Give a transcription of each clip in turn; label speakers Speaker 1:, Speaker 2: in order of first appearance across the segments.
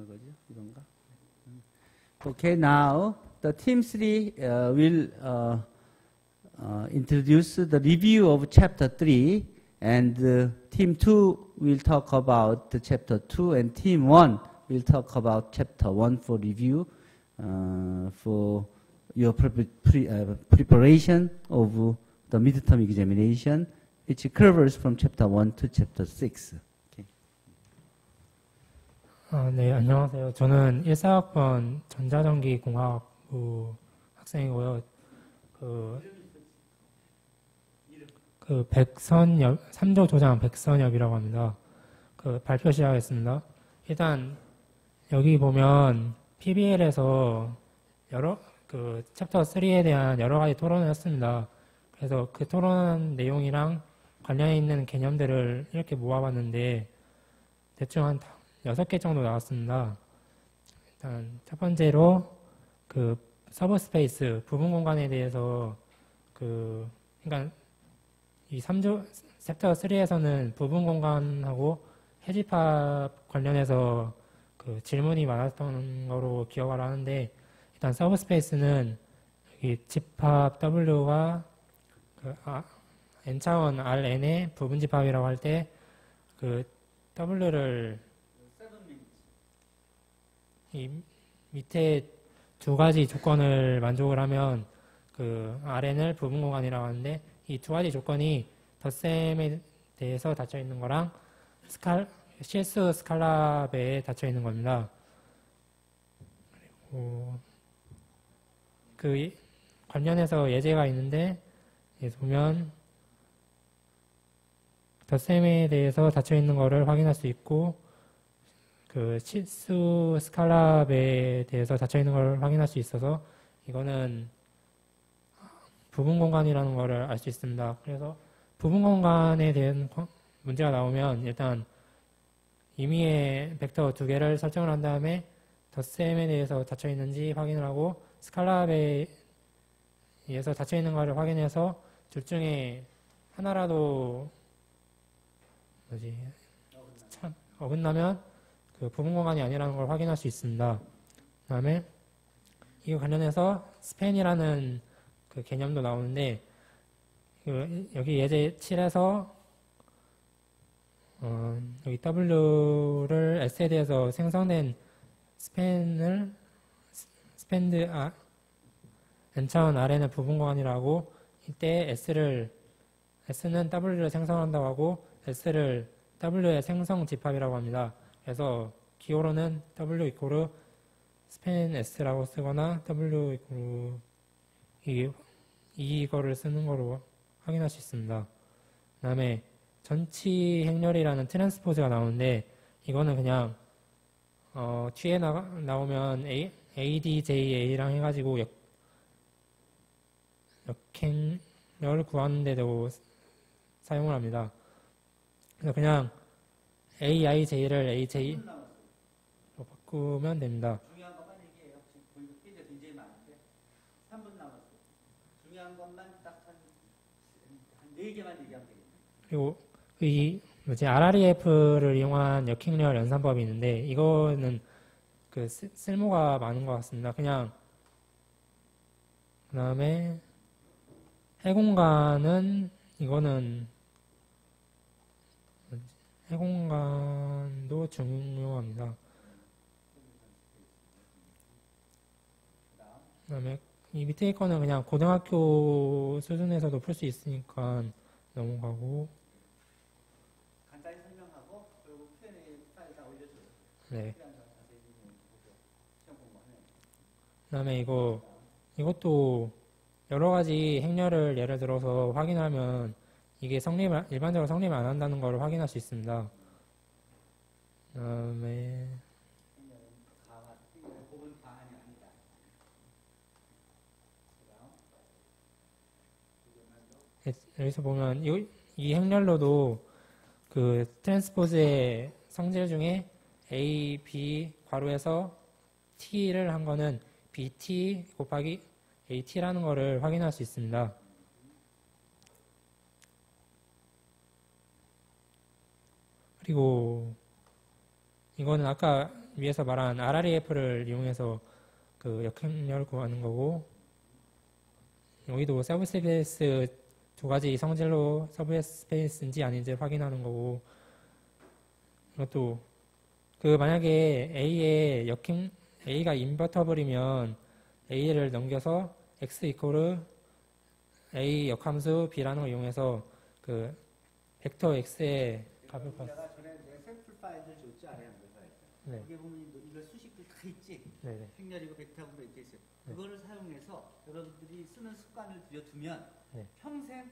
Speaker 1: 하는 거죠? 이건가? Okay, now the team 3 will introduce the review of chapter 3, and team 2 will talk about the chapter 2, and team 1 will talk about chapter 1 for review for your preparation of the midterm examination, which covers from chapter 1 to chapter 6. Okay.
Speaker 2: 네, 안녕하세요. 저는 14학번 전자전기공학부 학생이고요. 백선엽, 3조 조장 백선엽이라고 합니다. 발표 시작하겠습니다. 일단, 여기 보면 PBL에서 챕터 3에 대한 여러 가지 토론을 했습니다. 그래서 그 토론 내용이랑 관련해 있는 개념들을 이렇게 모아봤는데, 대충 한 6개 정도 나왔습니다. 일단 첫 번째로 서브스페이스 부분 공간에 대해서 그러니까 이 3조 챕터 3에서는 부분 공간하고 해집합 관련해서 질문이 많았던 거로 기억을 하는데, 일단 서브스페이스는 여기 집합 W가 n차원 Rn의 부분 집합이라고 할 때 W를 이 밑에 두 가지 조건을 만족을 하면 Rn을 부분 공간이라고 하는데, 이 두 가지 조건이 덧셈에 대해서 닫혀 있는 거랑 실수 스칼라배에 닫혀 있는 겁니다. 그리고 관련해서 예제가 있는데, 여기 보면 덧셈에 대해서 닫혀 있는 거를 확인할 수 있고, 실수 스칼라배에 대해서 닫혀 있는 걸 확인할 수 있어서 이거는 부분 공간이라는 거를 알 수 있습니다. 그래서 부분 공간에 대한 문제가 나오면 일단 임의의 벡터 2개를 설정을 한 다음에 덧셈에 대해서 닫혀 있는지 확인을 하고, 스칼라배에 의해서 닫혀 있는 거를 확인해서 둘 중에 하나라도 어긋나면 부분 공간이 아니라는 걸 확인할 수 있습니다. 그 다음에 이거 관련해서 스팬이라는 개념도 나오는데, 여기 예제 7에서 여기 W를 S에 대해서 생성된 스팬드 n차원 Rn의 부분 공간이라고, 이때 S는 W를 생성한다고 하고 S를 W의 생성 집합이라고 합니다. 그래서 기호로는 W 이코르 스팬 S라고 쓰거나 W 이코르 이거를 쓰는 거로 확인할 수 있습니다. 그 다음에 전치 행렬이라는 트랜스포즈가 나오는데, 이거는 그냥 뒤에 나오면 ADJA랑 해가지고 역행렬을 구하는데도 사용을 합니다. 그래서 그냥 AIJ를 AJ로 바꾸면 됩니다.
Speaker 1: 중요한 것만 얘기해요. 지금 보니까 퀴즈가 굉장히 많은데 3분 남았어요. 중요한 것만 딱 한 4개만 얘기하면 되겠네요.
Speaker 2: 그리고 RREF를 이용한 역행렬 연산법이 있는데, 이거는 쓸모가 많은 것 같습니다. 그냥 그 다음에 해공간은 해공간도 중요합니다. 그 다음에 이 밑에 거는 그냥 고등학교 수준에서도 풀 수 있으니까 넘어가고.
Speaker 1: 간단히 설명하고 그리고 Q&A 파일 다 올려줘요.
Speaker 2: 네. 그 다음에 이것도 여러 가지 행렬을 예를 들어서 확인하면 이게 일반적으로 성립을 안 한다는 걸 확인할 수 있습니다. 그 다음에 여기서 보면 이 행렬로도 트랜스포즈의 성질 중에 A, B 괄호에서 T를 한 거는 BT 곱하기 AT라는 거를 확인할 수 있습니다. 그리고 이거는 아까 위에서 말한 RREF를 이용해서 그 역행렬을 구하는 거고, 여기도 서브 스페이스 두 가지 성질로 서브 스페이스인지 아닌지 확인하는 거고, 이것도 그 만약에 A가 인버터블이면 A를 넘겨서 X 이코르 A 역함수 B라는 걸 이용해서 그 벡터 X의 값을
Speaker 1: 내가 전에 내 샘플 파일을 줬지 아래 한 거.
Speaker 2: 네.
Speaker 1: 거기에 보면 이거 수식들 다 있지.
Speaker 2: 네네.
Speaker 1: 행렬이고 벡터고 이렇게 있어요.
Speaker 2: 네.
Speaker 1: 그거를 사용해서 여러분들이 쓰는 습관을 들여두면
Speaker 2: 네.
Speaker 1: 평생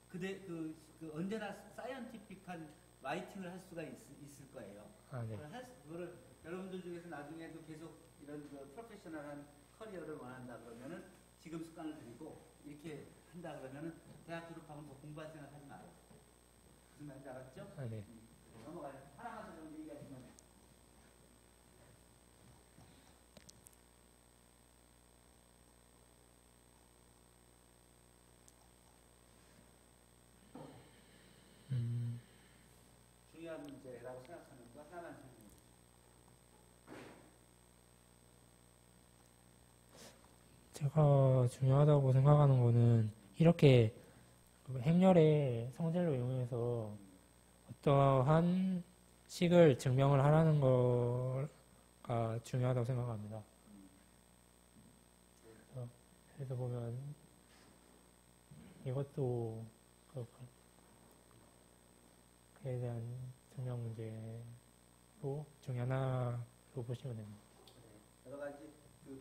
Speaker 1: 그 언제나 사이언티픽한 라이팅을 할 수가 있을 거예요.
Speaker 2: 아, 네.
Speaker 1: 그거를 여러분들 중에서 나중에도 계속 이런 프로페셔널한 커리어를 원한다 그러면은 지금 습관을 들이고 이렇게 한다 그러면은 대학 졸업하면 더 공부할 생각하지 마요. 무슨 말인지 알았죠?
Speaker 2: 아, 네.
Speaker 1: 넘어가요. 하나만 더 정도 얘기하시면. 중요한 문제라고 생각하는 거 하나만 해주세요.
Speaker 2: 제가 중요하다고 생각하는 거는 이렇게 행렬의 성질로 이용해서 어떠한 식을 증명을 하라는 거가 중요하다고 생각합니다. 그래서 보면 이것도 그에 대한 증명 문제로 중에 하나로 보시면 됩니다.
Speaker 1: 여러 가지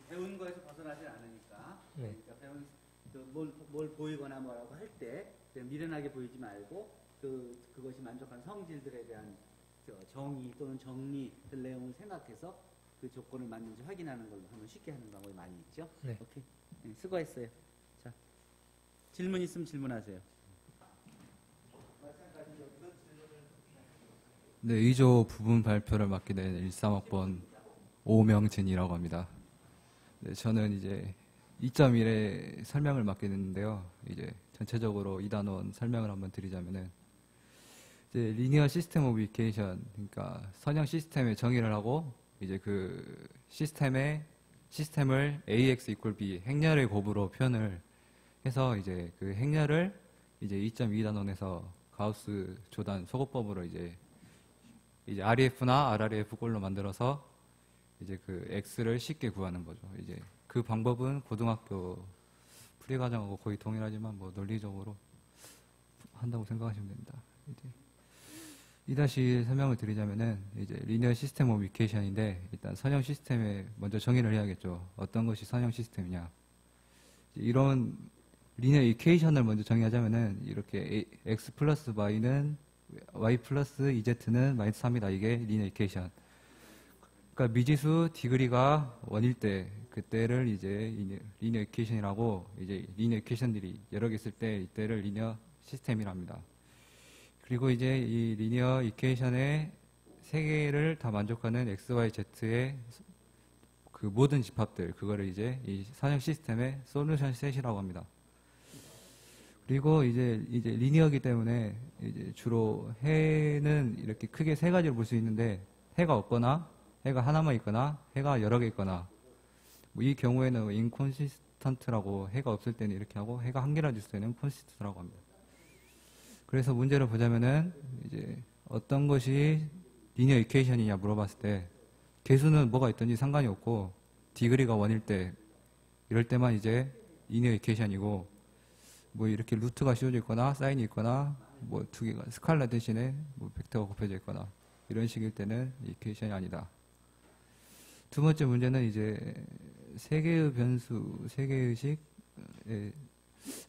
Speaker 1: 배운 거에서 벗어나지 않으니까.
Speaker 2: 네.
Speaker 1: 그러니까 배운 뭘 보이거나 뭐라고 할 때 미련하게 보이지 말고 그것이 만족한 성질들에 대한 정의 또는 정리들 내용을 생각해서 그 조건을 맞는지 확인하는 걸로 하면 쉽게 하는 방법이 많이 있죠.
Speaker 2: 네.
Speaker 1: 오케이. 네, 수고했어요. 자, 질문 있으면 질문하세요.
Speaker 3: 네, 의조 부분 발표를 맡게 된 13학번 오명진이라고 합니다. 네, 저는 이제 2.1의 설명을 맡게 됐는데요. 이제 전체적으로 2단원 설명을 한번 드리자면은 이제 리니어 시스템 오브 이케이션, 그러니까 선형 시스템의 정의를 하고 이제 그 시스템을 AX equal B 행렬의 곱으로 표현을 해서 이제 그 행렬을 이제 2.2단원에서 가우스 조단 소거법으로 이제 REF나 RREF 꼴로 만들어서 이제 그 X를 쉽게 구하는 거죠. 이제 그 방법은 고등학교 풀이 과정하고 거의 동일하지만 뭐 논리적으로 한다고 생각하시면 됩니다. 이제 2- 설명을 드리자면은 이제 리니어 시스템 오브 이케이션인데 일단 선형 시스템에 먼저 정의를 해야겠죠. 어떤 것이 선형 시스템이냐. 이런 리니어 이케이션을 먼저 정의하자면은 이렇게 x 플러스 y는 y 플러스 z는 마이너스 3이다. 이게 리니어 이케이션. 그러니까 미지수 디그리가 1일 때 그때를 이제 리니어 이케이션이라고 이제 리니어 이케이션들이 여러 개 있을 때 이때를 리니어 시스템이랍니다. 그리고 이제 이 리니어 이케이션의 세 개를 다 만족하는 x, y, z의 그 모든 집합들 그거를 이제 이 선형 시스템의 솔루션 셋이라고 합니다. 그리고 이제 리니어이기 때문에 이제 주로 해는 이렇게 크게 세 가지를 볼 수 있는데 해가 없거나 해가 하나만 있거나 해가 여러 개 있거나 뭐 이 경우에는 인콘시스턴트라고 해가 없을 때는 이렇게 하고 해가 한 개라도 있을 때는 콘시스턴트라고 합니다. 그래서 문제를 보자면은 이제 어떤 것이 리니어 이케이션이냐 물어봤을 때 개수는 뭐가 있든지 상관이 없고 디그리가 1일 때 이럴 때만 이제 리니어 이케이션이고 뭐 이렇게 루트가 씌워져 있거나 사인이 있거나 뭐 두 개가 스칼라 대신에 뭐 벡터가 곱해져 있거나 이런 식일 때는 이케이션이 아니다. 두 번째 문제는 이제 세 개의 변수, 세 개의 식,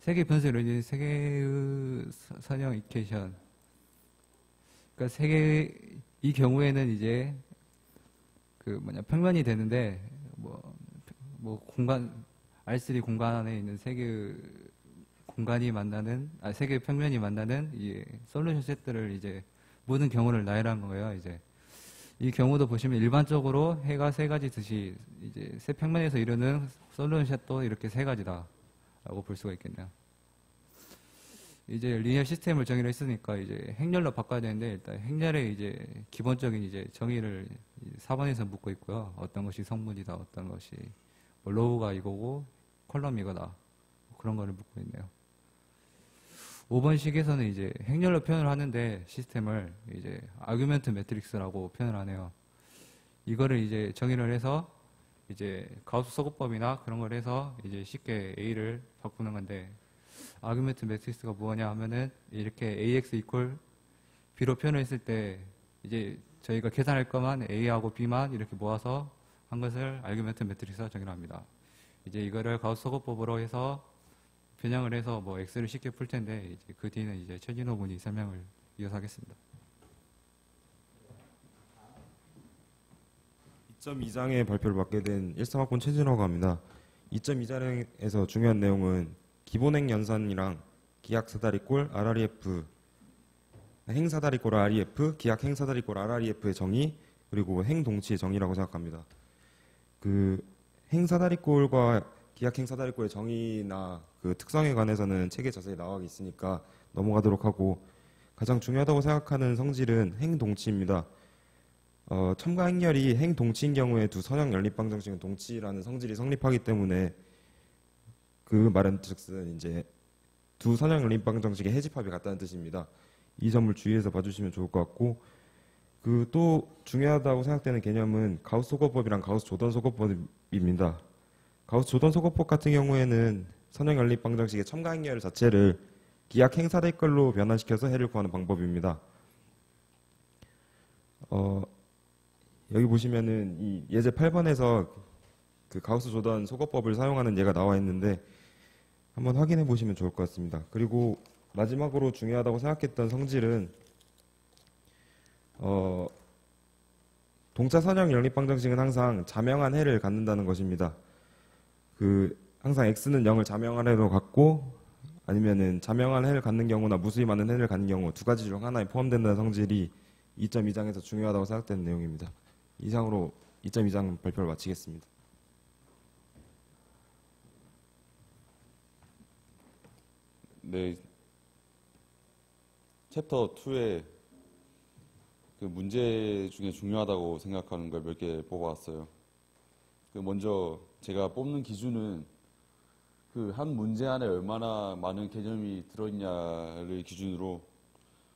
Speaker 3: 세 개의 변수로 이제 세 개의 선형 이케이션. 그러니까 이 경우에는 이제 평면이 되는데 뭐 공간 R3 공간 안에 있는 세 개의 공간이 만나는 세 개의 평면이 만나는 이 솔루션 세트를 이제 모든 경우를 나열한 거예요. 이제 이 경우도 보시면 일반적으로 해가 세 가지 듯이 이제 세 평면에서 이루는 솔루션 셋도 이렇게 세 가지다라고 볼 수가 있겠네요. 이제 리니어 시스템을 정의를 했으니까 이제 행렬로 바꿔야 되는데 일단 행렬의 이제 기본적인 이제 정의를 4번에서 묻고 있고요. 어떤 것이 성분이다, 어떤 것이 뭐 로우가 이거고 컬럼이 이거다 그런 거를 묻고 있네요. 5번 식에서는 이제 행렬로 표현을 하는데 시스템을 이제 아규멘트 매트릭스라고 표현을 하네요. 이거를 이제 정의를 해서 이제 가우스 소급법이나 그런 걸 해서 이제 쉽게 A를 바꾸는 건데 아규멘트 매트릭스가 뭐냐 하면은 이렇게 AX 이퀄 B로 표현을 했을 때 이제 저희가 계산할 것만 A하고 B만 이렇게 모아서 한 것을 아규멘트 매트릭스로 정의를 합니다. 이제 이거를 가우스 소급법으로 해서 변형을 해서 뭐 X를 쉽게 풀 텐데 이제 그 뒤는 이제 최진호 군이 설명을 이어서 하겠습니다.
Speaker 4: 2.2장의 발표를 맡게 된 13학번 최진호가 합니다. 2.2장에서 중요한 내용은 기본행 연산이랑 기약 사다리꼴 RREF, 행 사다리꼴 REF, 기약 행 사다리꼴 RREF의 정의, 그리고 행 동치의 정의라고 생각합니다. 그 행 사다리꼴과 기약 행 사다리꼴의 정의나 그 특성에 관해서는 책에 자세히 나와 있으니까 넘어가도록 하고, 가장 중요하다고 생각하는 성질은 행 동치입니다. 첨가 행렬이 행 동치인 경우에 두 선형 연립방 정식은 동치라는 성질이 성립하기 때문에 그 말은 즉슨 이제 두 선형 연립방 정식의 해집합이 같다는 뜻입니다. 이 점을 주의해서 봐주시면 좋을 것 같고, 그 또 중요하다고 생각되는 개념은 가우스 소거법이랑 가우스 조던 소거법입니다. 가우스 조던 소거법 같은 경우에는 선형 연립방 정식의 첨가 행렬 자체를 기약 행사대걸로 변환시켜서 해를 구하는 방법입니다. 여기 보시면은 이 예제 8번에서 그 가우스 조던 소거법을 사용하는 예가 나와 있는데 한번 확인해 보시면 좋을 것 같습니다. 그리고 마지막으로 중요하다고 생각했던 성질은 동차 선형 연립방 정식은 항상 자명한 해를 갖는다는 것입니다. 그 항상 x는 0을 자명한 해로 갖고 아니면은 자명한 해를 갖는 경우나 무수히 많은 해를 갖는 경우 두 가지 중 하나에 포함된다는 성질이 2.2장에서 중요하다고 생각되는 내용입니다. 이상으로 2.2장 발표를 마치겠습니다.
Speaker 5: 네, 챕터 2의 그 문제 중에 중요하다고 생각하는 걸 몇 개 뽑아왔어요. 그 먼저 제가 뽑는 기준은 그 한 문제 안에 얼마나 많은 개념이 들어있냐를 기준으로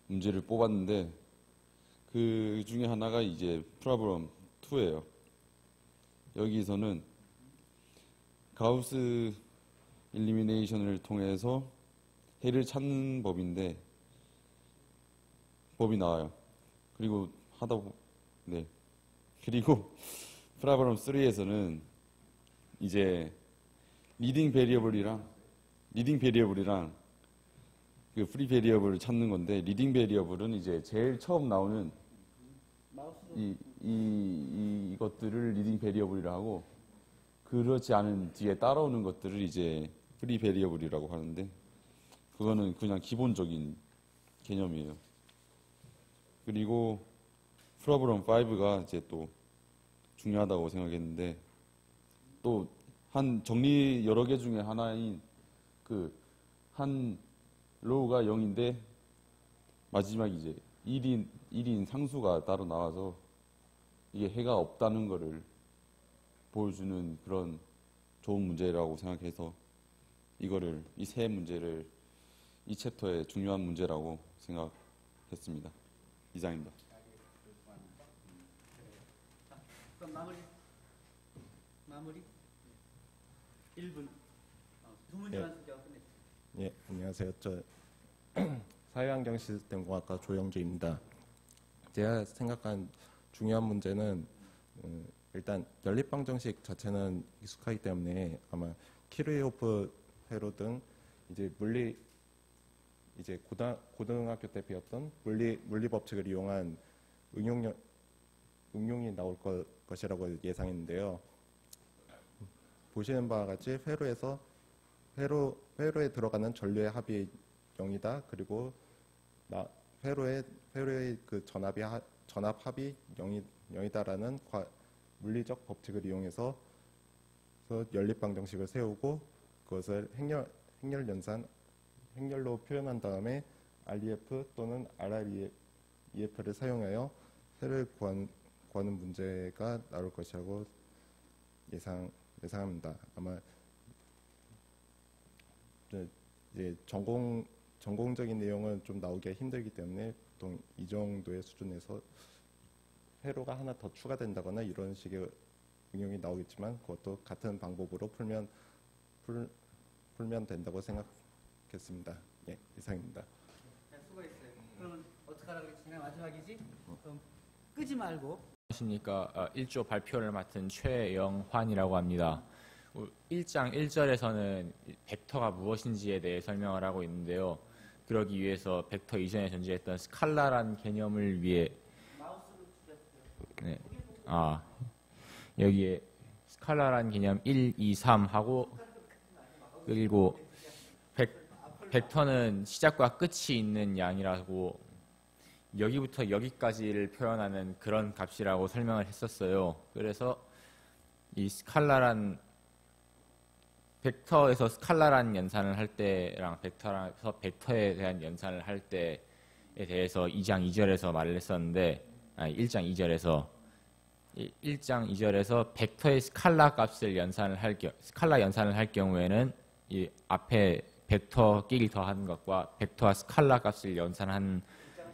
Speaker 5: 문제를 뽑았는데 그 중에 하나가 이제 프로블럼 2예요. 여기서는 가우스 일리미네이션을 통해서 해를 찾는 법이 나와요. 그리고 그리고 프로블럼 3에서는 이제 리딩 베리어블이랑 그 프리 베리어블을 찾는 건데, 리딩 베리어블은 이제 제일 처음 나오는 이것들을 리딩 베리어블이라고 하고, 그렇지 않은 뒤에 따라오는 것들을 이제 프리 베리어블이라고 하는데, 그거는 그냥 기본적인 개념이에요. 그리고 프로블럼 5가 이제 또 중요하다고 생각했는데, 또 한 정리 여러 개 중에 하나인 그 한 로우가 0인데 마지막 이제 1인 상수가 따로 나와서 이게 해가 없다는 거를 보여주는 그런 좋은 문제라고 생각해서 이거를 이 세 문제를 이 챕터의 중요한 문제라고 생각했습니다. 이상입니다.
Speaker 1: 그럼 마무리 1분 두 문제만 소개하고 끝내죠.
Speaker 6: 예, 안녕하세요. 저 사회환경 시스템공학과 조영주입니다. 제가 생각한 중요한 문제는 일단 연립방 정식 자체는 익숙하기 때문에 아마 키르호프 회로 등 이제 고등학교 때 배웠던 물리 법칙을 이용한 응용이 나올 것이라고 예상했는데요. 보시는 바와 같이 회로에 들어가는 전류의 합이 0이다. 그리고 회로의 그 전압 합이 0이다라는 물리적 법칙을 이용해서 연립방 정식을 세우고 그것을 행렬 연산 행렬로 표현한 다음에 REF 또는 RREF를 사용하여 해를 구하는 문제가 나올 것이라고 예상합니다. 아마 이제 전공적인 내용은 좀 나오기가 힘들기 때문에 보통 이 정도의 수준에서 회로가 하나 더 추가된다거나 이런 식의 응용이 나오겠지만 그것도 같은 방법으로 풀면 된다고 생각했습니다. 예, 이상입니다.
Speaker 1: 자, 수고했어요. 그러면 어떻게 하라고 그랬지? 마지막이지? 그럼 끄지 말고.
Speaker 7: 안녕하십니까. 1조 발표를 맡은 최영환이라고 합니다. 1장 1절에서는 벡터가 무엇인지에 대해 설명을 하고 있는데요. 그러기 위해서 벡터 이전에 존재했던 스칼라란 개념을 위해 네. 여기에 스칼라란 개념 1, 2, 3하고 그리고 벡터는 시작과 끝이 있는 양이라고 여기부터 여기까지를 표현하는 그런 값이라고 설명을 했었어요. 그래서 이 스칼라란 벡터에서 스칼라란 연산을 할 때랑 벡터에서 벡터에 대한 연산을 할 때에 대해서 2장 2절에서 말을 했었는데 1장 2절에서 1장 2절에서 벡터의 스칼라 값을 스칼라 연산을 할 경우에는 이 앞에 벡터 끼리 더하는 것과 벡터와 스칼라 값을 연산한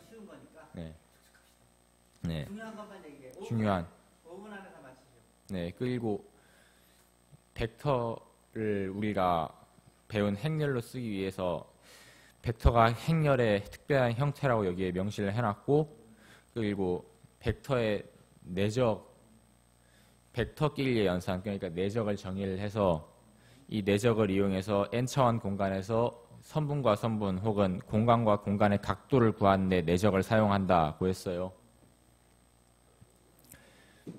Speaker 1: 쉬운 거니까.
Speaker 7: 네.
Speaker 1: 중요한 것만 얘기해.
Speaker 7: 중요한
Speaker 1: 5분 안에 다 마치죠.
Speaker 7: 네, 그리고 벡터를 우리가 배운 행렬로 쓰기 위해서 벡터가 행렬의 특별한 형태라고 여기에 명시를 해놨고 그리고 벡터의 내적 벡터끼리의 연산 그러니까 내적을 정의를 해서 이 내적을 이용해서 n차원 공간에서 선분과 선분 혹은 공간과 공간의 각도를 구하는 데 내적을 사용한다고 했어요.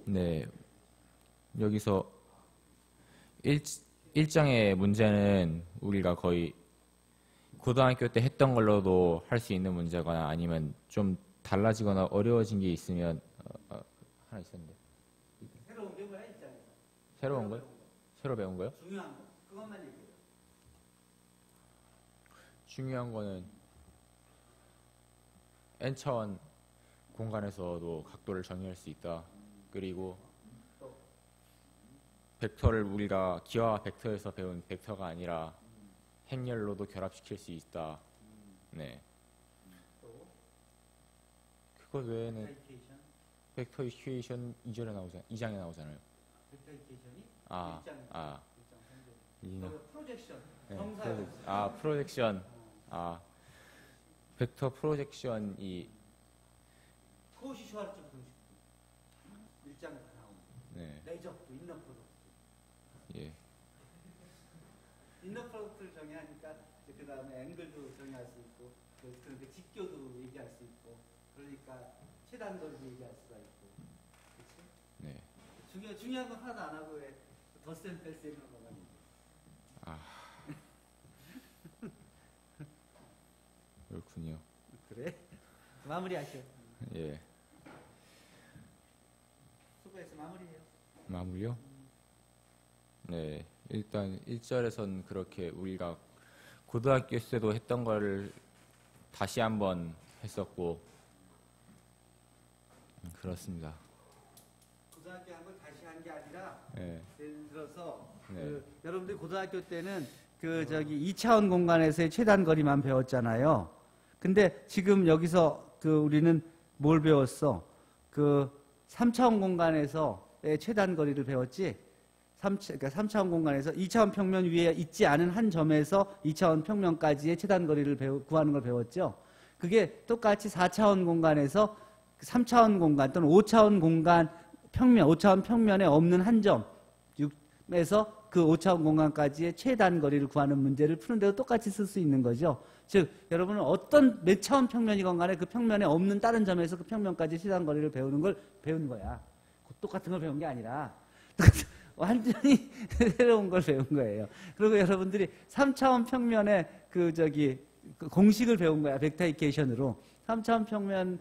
Speaker 7: 네, 여기서 1장의 문제는 우리가 거의 고등학교 때 했던 걸로도 할 수 있는 문제거나 아니면 좀 달라지거나 어려워진 게 있으면 하나 있었는데
Speaker 1: 새로운 게 뭐야, 일장에?
Speaker 7: 새로운 거요? 새로 배운 거요?
Speaker 1: 중요한 거. 그것만 얘기해요.
Speaker 7: 중요한 거는 n차원 공간에서도 각도를 정의할 수 있다. 그리고 벡터를 우리가 기하 벡터에서 배운 벡터가 아니라 행렬로도 결합시킬 수 있다. 네. 그것 외에는 벡터 이퀘이션 2장에 나오잖아요.
Speaker 1: 벡터 이케이션이 프로젝션.
Speaker 7: 네,
Speaker 1: 정사.
Speaker 7: 프로젝션. 벡터 프로젝션이
Speaker 1: 코시 슈와르츠 공식. 일장에 다 나오는.
Speaker 7: 네.
Speaker 1: 내적도 인너 프로덕트.
Speaker 7: 예.
Speaker 1: 인너 프로덕트를 정의하니까 그 다음에 앵글도 정의할 수 있고 그러니까 직교도 얘기할 수 있고 그러니까 최단거리도 얘기할 수가 있고 그렇지?
Speaker 7: 네.
Speaker 1: 중요한 건 하나도 안 하고 왜 덧셈 뺄셈을 먹었니?
Speaker 7: 그렇군요.
Speaker 1: 그래? 마무리하셔.
Speaker 7: 예.
Speaker 1: 수고해서 마무리해요.
Speaker 7: 마무리요? 네. 일단 1절에선 그렇게 우리가 고등학교 때도 했던 거를 다시 한번 했었고 그렇습니다.
Speaker 1: 고등학교 한 걸 다시 한 게 아니라
Speaker 7: 네.
Speaker 1: 예를 들어서
Speaker 7: 네.
Speaker 1: 여러분들이 고등학교 때는 2차원 공간에서의 최단 거리만 배웠잖아요. 근데 지금 여기서 우리는 뭘 배웠어? 3차원 공간에서의 최단 거리를 배웠지? 그러니까 3차원 공간에서 2차원 평면 위에 있지 않은 한 점에서 2차원 평면까지의 최단 거리를 구하는 걸 배웠죠. 그게 똑같이 4차원 공간에서 3차원 공간 또는 5차원 공간 평면, 5차원 평면에 없는 한 점에서 그 5차원 공간까지의 최단 거리를 구하는 문제를 푸는데도 똑같이 쓸 수 있는 거죠. 즉, 여러분은 어떤 몇 차원 평면이건 간에 그 평면에 없는 다른 점에서 그 평면까지 최단 거리를 배우는 걸 배운 거야. 똑같은 걸 배운 게 아니라 완전히 새로운 걸 배운 거예요. 그리고 여러분들이 3차원 평면의 그 공식을 배운 거야. 벡터 이케이션으로. 3차원 평면의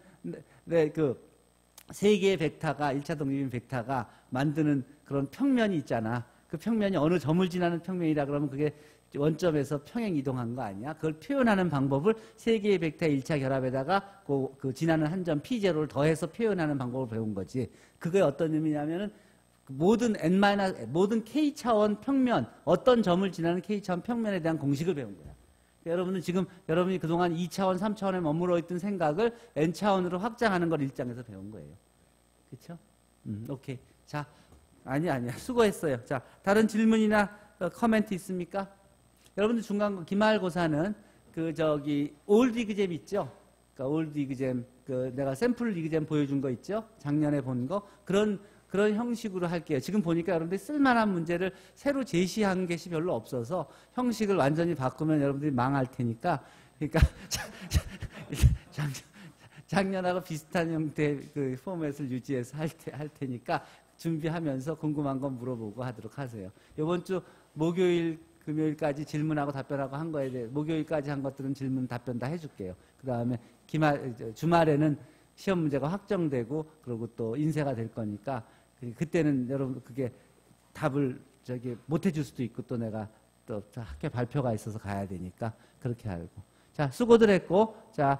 Speaker 1: 세 개의 벡터가 1차 독립인 벡터가 만드는 그런 평면이 있잖아. 그 평면이 어느 점을 지나는 평면이라 그러면 그게 원점에서 평행 이동한 거 아니야? 그걸 표현하는 방법을 세 개의 벡터의 1차 결합에다가 그 지나는 한 점 P0를 더해서 표현하는 방법을 배운 거지. 그게 어떤 의미냐면은 모든 모든 K차원 평면, 어떤 점을 지나는 K차원 평면에 대한 공식을 배운 거야. 여러분은 지금 여러분이 그동안 2차원, 3차원에 머물러 있던 생각을 N차원으로 확장하는 걸 1장에서 배운 거예요. 그렇죠? 오케이. 자, 아니야. 수고했어요. 자, 다른 질문이나 코멘트 있습니까? 여러분들 기말고사는 올드 이그잼 있죠? 그러니까 올드 이그잼, 내가 샘플 이그잼 보여준 거 있죠? 작년에 본 거. 그런 형식으로 할게요. 지금 보니까 여러분들이 쓸만한 문제를 새로 제시한 것이 별로 없어서 형식을 완전히 바꾸면 여러분들이 망할 테니까. 그러니까 작년하고 비슷한 형태의 그 포맷을 유지해서 할 테니까 준비하면서 궁금한 건 물어보고 하도록 하세요. 이번 주 목요일, 금요일까지 질문하고 답변하고 한 거에 대해 목요일까지 한 것들은 질문 답변 다 해줄게요. 그 다음에 주말에는 시험 문제가 확정되고 그리고 또 인쇄가 될 거니까 그때는 여러분 그게 답을 못 해줄 수도 있고 또 내가 또 학교 발표가 있어서 가야 되니까 그렇게 알고. 자, 수고들 했고, 자,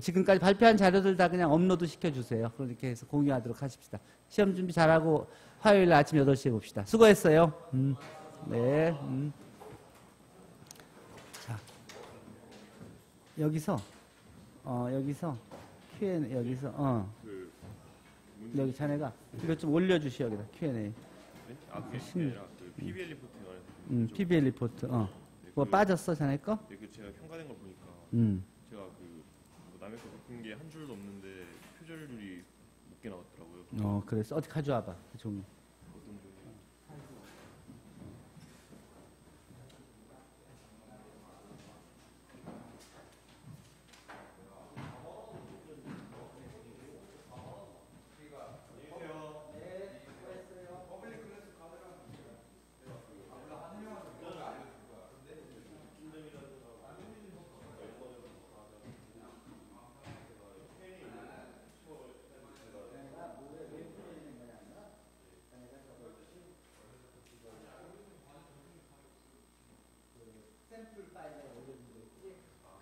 Speaker 1: 지금까지 발표한 자료들 다 그냥 업로드 시켜주세요. 그렇게 해서 공유하도록 하십시다. 시험 준비 잘하고 화요일 아침 8시에 봅시다. 수고했어요. 네. 자, 여기서 Q&A, 여기 자네가 이거 좀 올려주시 여기다 Q&A.
Speaker 8: 네? 아, 그게 아니라 PBL 리포트 말해서
Speaker 1: PBL 리포트. 뭐 빠졌어 자네 거?
Speaker 8: 네, 제가 평가된 걸 보니까 제가 뭐 남의 거 바꾼 게 한 줄도 없는데 표절률이 몇 개 나왔더라고요.
Speaker 1: 그래서 어디 가져와봐 그 종이.
Speaker 8: 어떤 종이?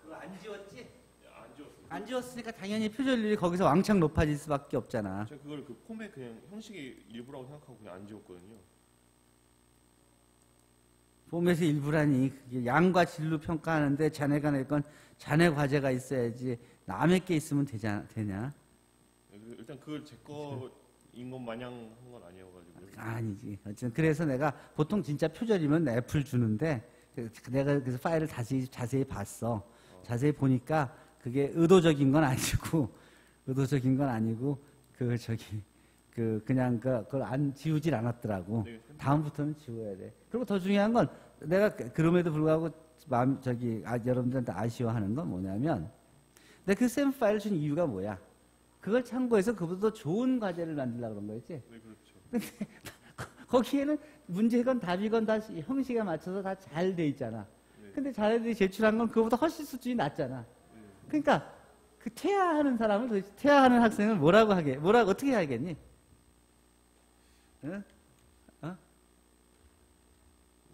Speaker 1: 그거 안 지웠지?
Speaker 8: 네, 안 지웠어요.
Speaker 1: 안 지웠으니까 당연히 표절률이 거기서 왕창 높아질 수밖에 없잖아.
Speaker 8: 제가 그걸 그 폼에 그냥 형식이 일부라고 생각하고 그냥 안 지웠거든요.
Speaker 1: 폼에서 일부라니 그게 양과 질로 평가하는데 자네가 낼 건 자네 과제가 있어야지 남의 게 있으면 되냐?
Speaker 8: 일단 그걸 제 거인 것 마냥 한 건 아니어가지고요.
Speaker 1: 아니지. 어쨌든 그래서 내가 보통 진짜 표절이면 애플 주는데 내가 그래서 파일을 자세히 봤어. 자세히 보니까 그게 의도적인 건 아니고 그냥 그걸 안 지우질 않았더라고.
Speaker 8: 네,
Speaker 1: 다음부터는 지워야 돼. 그리고 더 중요한 건 내가 그럼에도 불구하고 여러분들한테 아쉬워하는 건 뭐냐면 내가 그 샘 파일을 준 이유가 뭐야? 그걸 참고해서 그보다 더 좋은 과제를 만들려고 그런 거였지?
Speaker 8: 네, 그렇죠.
Speaker 1: 근데 거기에는 문제건 답이건 다 형식에 맞춰서 다 잘 돼 있잖아.
Speaker 8: 네.
Speaker 1: 근데 자네들이 제출한 건 그거보다 훨씬 수준이 낮잖아.
Speaker 8: 네.
Speaker 1: 그러니까 그 퇴화하는 사람을 퇴화하는 학생을 뭐라고 어떻게 하겠니? 응?
Speaker 8: 네,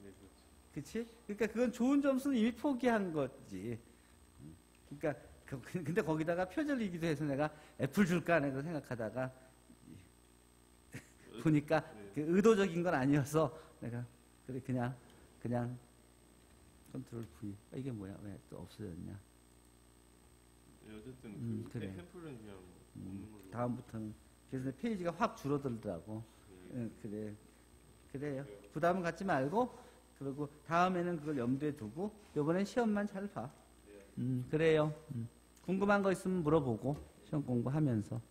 Speaker 8: 그렇죠.
Speaker 1: 그치? 그러니까 그건 좋은 점수는 이미 포기한 거지. 그러니까 근데 거기다가 표절이기도 해서 내가 애플 줄까 내가 생각하다가 보니까 그 의도적인 건 아니어서 내가 그냥 컨트롤 V. 이게 뭐야? 왜 또 없어졌냐?
Speaker 8: 네, 어쨌든 그
Speaker 1: 그래.
Speaker 8: 샘플은 그냥 없는 걸로.
Speaker 1: 다음부터는 그래서 페이지가 확 줄어들더라고. 그래요. 부담은 갖지 말고 그리고 다음에는 그걸 염두에 두고 이번엔 시험만 잘 봐. 그래요. 궁금한 거 있으면 물어보고 시험 공부하면서.